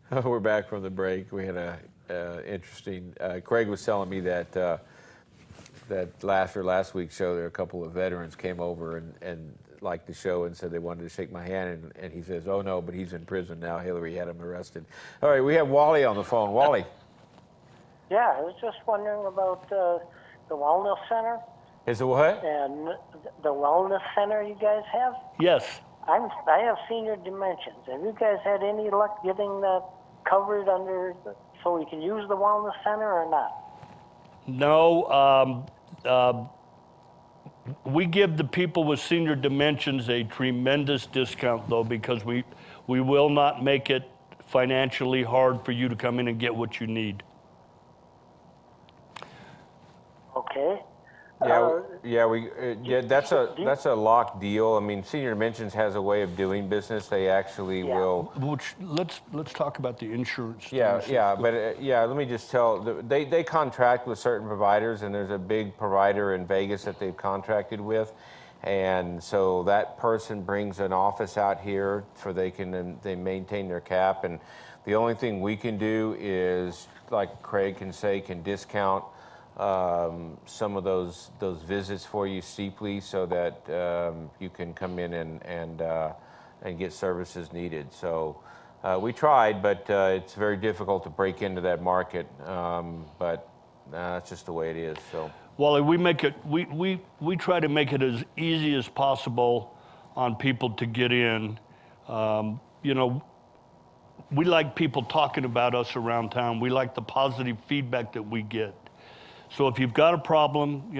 We're back from the break. We had a interesting. Creig was telling me that last week's show, there were a couple of veterans came over and liked the show and said they wanted to shake my hand, and he says, "Oh no, but he's in prison now. Hillary had him arrested." All right, we have Wally on the phone. Wally. Yeah, I was just wondering about the wellness center. Is it what? And the wellness center you guys have. Yes. I have senior dimensions. Have you guys had any luck getting that covered under, so we can use the wellness center or not? No. We give the people with senior dimensions a tremendous discount, though, because we will not make it financially hard for you to come in and get what you need. Okay. That's a locked deal. I mean, Senior Dimensions has a way of doing business. They actually will. Which let's talk about the insurance. Let me just tell. They contract with certain providers, and there's a big provider in Vegas that they've contracted with, and so that person brings an office out here for they maintain their cap, and the only thing we can do is, like Creig can discount some of those visits for you steeply, so that you can come in and get services needed. So we tried, but it's very difficult to break into that market. But that's just the way it is. So Wally, we try to make it as easy as possible on people to get in. We like people talking about us around town. We like the positive feedback that we get. So if you've got a problem,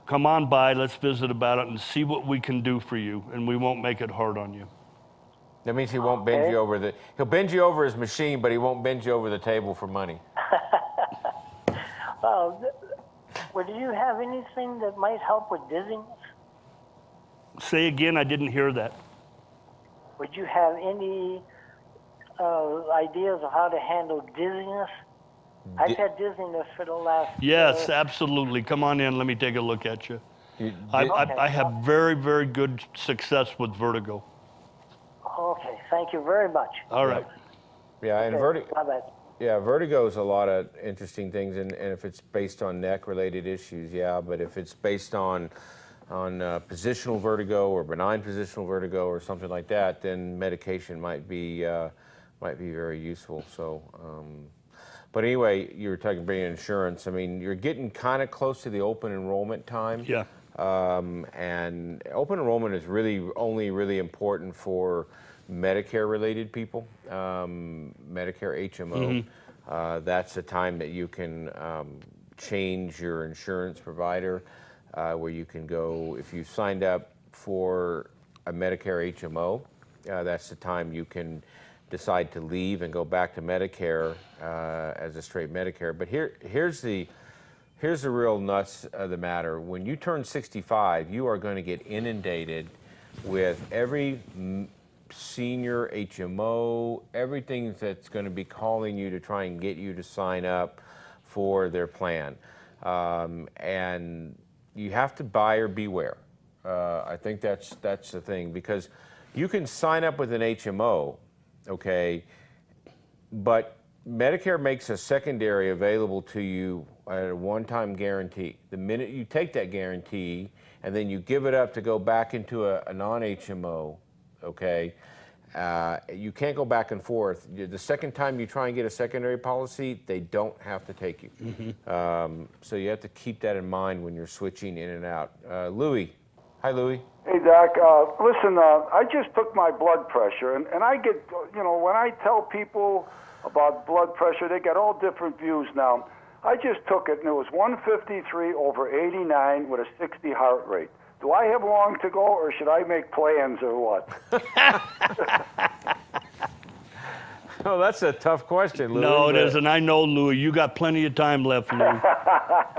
come on by, let's visit about it and see what we can do for you, and we won't make it hard on you. That means he won't bend you over he'll bend you over his machine, but he won't bend you over the table for money. Would you have anything that might help with dizziness? Say again, I didn't hear that. Would you have any ideas of how to handle dizziness? I've had dizziness for the last... Yes, absolutely. Come on in. Let me take a look at you. I have very, very good success with vertigo. Okay. Thank you very much. All right. Yeah, and Bye-bye. Yeah, vertigo is a lot of interesting things, and if it's based on neck-related issues, yeah, but if it's based on positional vertigo or benign positional vertigo or something like that, then medication might be very useful. So... But anyway, you were talking about insurance. I mean, you're getting kind of close to the open enrollment time. Yeah. And open enrollment is really important for Medicare-related people, Medicare HMO. Mm-hmm. That's the time that you can change your insurance provider, where you can go, if you signed up for a Medicare HMO, that's the time you can decide to leave and go back to Medicare as a straight Medicare. But here's the real nuts of the matter. When you turn 65, you are going to get inundated with every senior HMO, everything that's going to be calling you to try and get you to sign up for their plan. And you have to buyer beware. I think that's the thing, because you can sign up with an HMO, okay, but Medicare makes a secondary available to you at a one-time guarantee. The minute you take that guarantee and then you give it up to go back into a non-HMO, okay, you can't go back and forth. The second time you try and get a secondary policy, they don't have to take you. Mm-hmm. So you have to keep that in mind when you're switching in and out. Louis. Hi, Louis. Hey, Doc. Listen, I just took my blood pressure, and I get, when I tell people about blood pressure, they get all different views now. I just took it, and it was 153/89 with a 60 heart rate. Do I have long to go, or should I make plans, or what? Oh, that's a tough question, Louis. No, it isn't. I know, Louis. You got plenty of time left, Louis.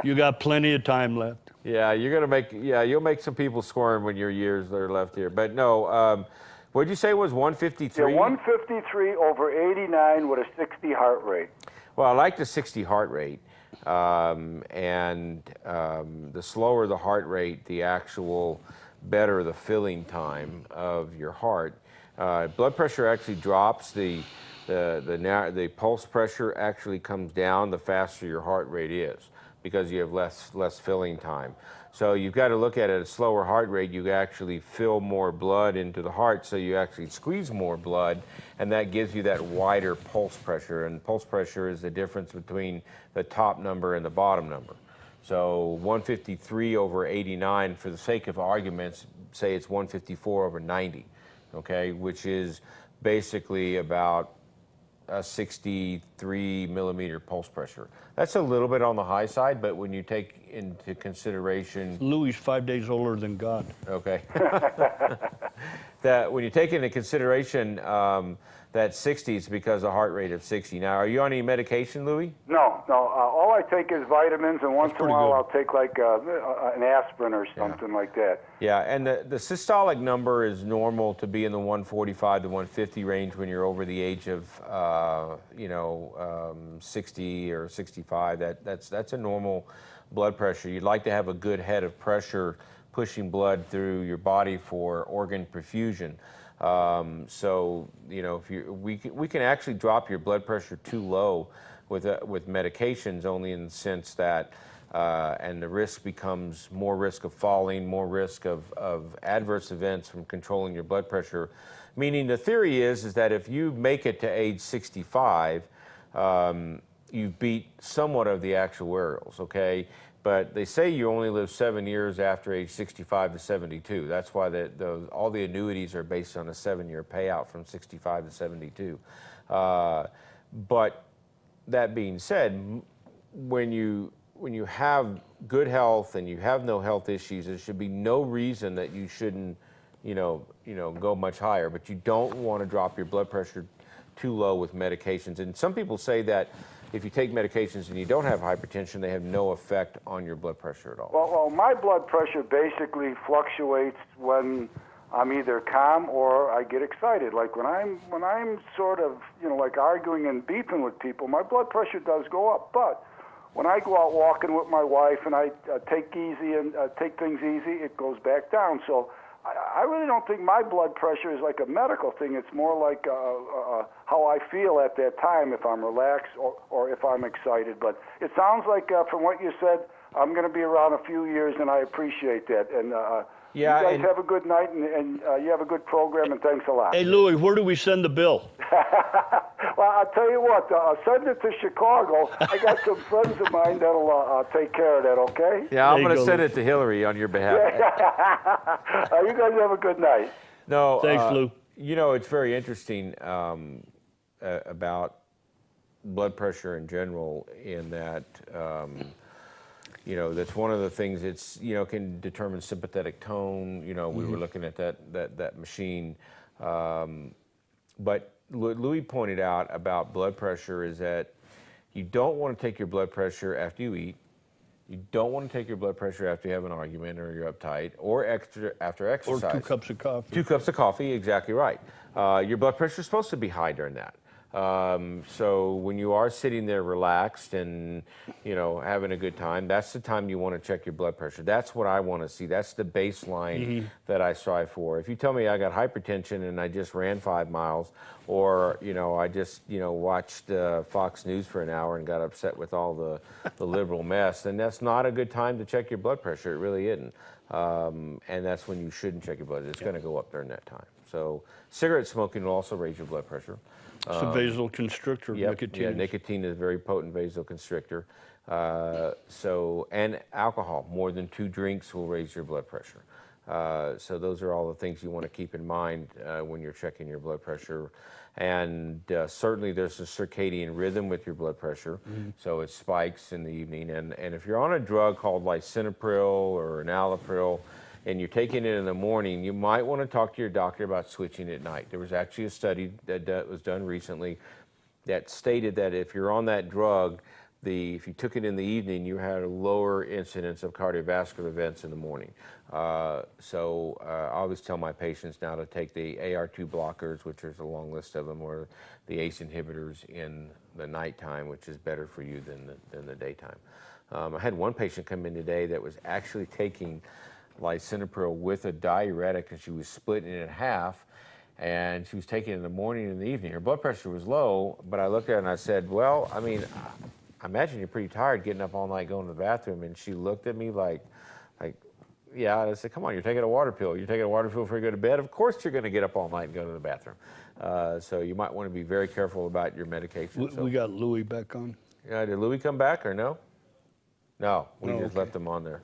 You got plenty of time left. Yeah, you'll make some people squirm when your years are left here. But no, what'd you say was 153? Yeah, 153/89 with a 60 heart rate. Well, I like the 60 heart rate. The slower the heart rate, the actual better the filling time of your heart. Blood pressure actually drops. The the pulse pressure actually comes down the faster your heart rate is, because you have less filling time. So you've got to look at it at a slower heart rate. You actually fill more blood into the heart, so you actually squeeze more blood, and that gives you that wider pulse pressure. And pulse pressure is the difference between the top number and the bottom number. So 153 over 89, for the sake of arguments, say it's 154 over 90, okay, which is basically about a 63 millimeter pulse pressure. That's a little bit on the high side, but when you take into consideration... Louis is 5 days older than God. Okay. That when you take into consideration that 60 is because of heart rate of 60. Now, are you on any medication, Louis? No. All I take is vitamins, and once in a while good. I'll take like an aspirin or something like that. Yeah, and the systolic number is normal to be in the 145 to 150 range when you're over the age of 60 or 65. That's a normal blood pressure. You'd like to have a good head of pressure pushing blood through your body for organ perfusion. So if we can actually drop your blood pressure too low with medications, only in the sense that and the risk becomes more risk of falling, more risk of adverse events from controlling your blood pressure. Meaning the theory is that if you make it to age 65, you've beat somewhat of the actuarials, okay? But they say you only live 7 years after age 65 to 72. That's why all the annuities are based on a 7-year payout from 65 to 72. But that being said, when you have good health and you have no health issues, there should be no reason that you shouldn't, go much higher. But you don't want to drop your blood pressure too low with medications. And some people say that if you take medications and you don't have hypertension, they have no effect on your blood pressure at all. Well, my blood pressure basically fluctuates when I'm either calm or I get excited. Like when I'm sort of, like arguing and beefing with people, my blood pressure does go up. But when I go out walking with my wife and I take things easy, it goes back down. So I really don't think my blood pressure is like a medical thing. It's more like how I feel at that time, if I'm relaxed or if I'm excited. But it sounds like, from what you said, I'm going to be around a few years, and I appreciate that. And you guys have a good night, and you have a good program, and thanks a lot. Hey, Louis, where do we send the bill? Well, I'll tell you what, send it to Chicago. I got some friends of mine that'll take care of that, okay? Yeah, I'm going to send it to Hillary on your behalf. You guys have a good night. No, Thanks, Lou. It's very interesting about blood pressure in general, in that, that's one of the things. It's, can determine sympathetic tone. We were looking at that machine. But Louis pointed out about blood pressure is that you don't want to take your blood pressure after you eat. You don't want to take your blood pressure after you have an argument or you're uptight, or after exercise. Or 2 cups of coffee. 2 cups of coffee, exactly right. Your blood pressure is supposed to be high during that. So when you are sitting there relaxed and, having a good time, that's the time you want to check your blood pressure. That's what I want to see. That's the baseline that I strive for. If you tell me I got hypertension and I just ran 5 miles, or, I just, watched Fox News for an hour and got upset with all the liberal mess, then that's not a good time to check your blood pressure. It really isn't. And that's when you shouldn't check your blood. It's going to go up during that time. So cigarette smoking will also raise your blood pressure. It's a vasoconstrictor, nicotine. Yeah, nicotine is a very potent vasoconstrictor. And alcohol, more than 2 drinks will raise your blood pressure. So those are all the things you want to keep in mind when you're checking your blood pressure. And certainly there's a circadian rhythm with your blood pressure, so it spikes in the evening. And if you're on a drug called lisinopril or enalapril, and you're taking it in the morning, you might want to talk to your doctor about switching at night. There was actually a study that was done recently that stated that if you're on that drug, if you took it in the evening, you had a lower incidence of cardiovascular events in the morning. So I always tell my patients now to take the AR2 blockers, which there's a long list of them, or the ACE inhibitors in the nighttime, which is better for you than the daytime. I had one patient come in today that was actually taking lisinopril with a diuretic, and she was splitting it in half, and she was taking it in the morning and in the evening. Her blood pressure was low, but I looked at her and I said, well, I mean, I imagine you're pretty tired getting up all night going to the bathroom. And she looked at me like, yeah. And I said, come on, you're taking a water pill. You're taking a water pill before you go to bed. Of course you're going to get up all night and go to the bathroom. So you might want to be very careful about your medication. We got Louis back on. Yeah, did Louis come back or no? No, we just okay. left him on there.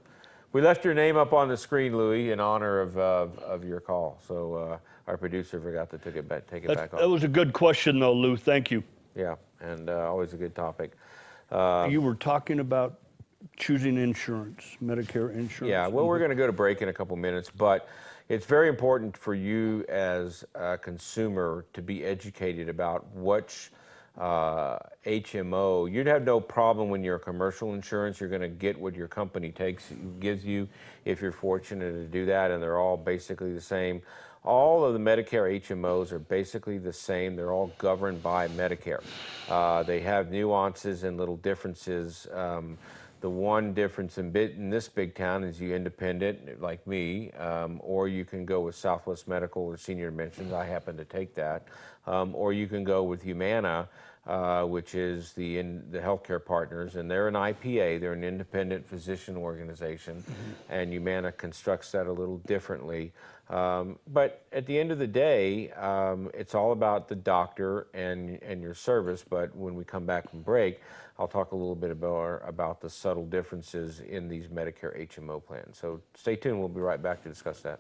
We left your name up on the screen, Louis, in honor of your call. So our producer forgot to take it back That on. was a good question, though, Lou. Thank you. Yeah, and always a good topic. You were talking about choosing insurance, Medicare insurance. Yeah, well, we're going to go to break in a couple minutes, but it's very important for you as a consumer to be educated about which HMO. You'd have no problem when you're a commercial insurance. You're going to get what your company gives you if you're fortunate to do that, and they're all basically the same. All of the Medicare HMOs are basically the same. They're all governed by Medicare. They have nuances and little differences. The one difference in this big town is you independent, like me, or you can go with Southwest Medical or Senior Dimensions. I happen to take that. Or you can go with Humana, which is the healthcare partners, and they're an IPA. They're an independent physician organization, and Humana constructs that a little differently. But at the end of the day, it's all about the doctor and your service. But when we come back from break, I'll talk a little bit about the subtle differences in these Medicare HMO plans. So stay tuned. We'll be right back to discuss that.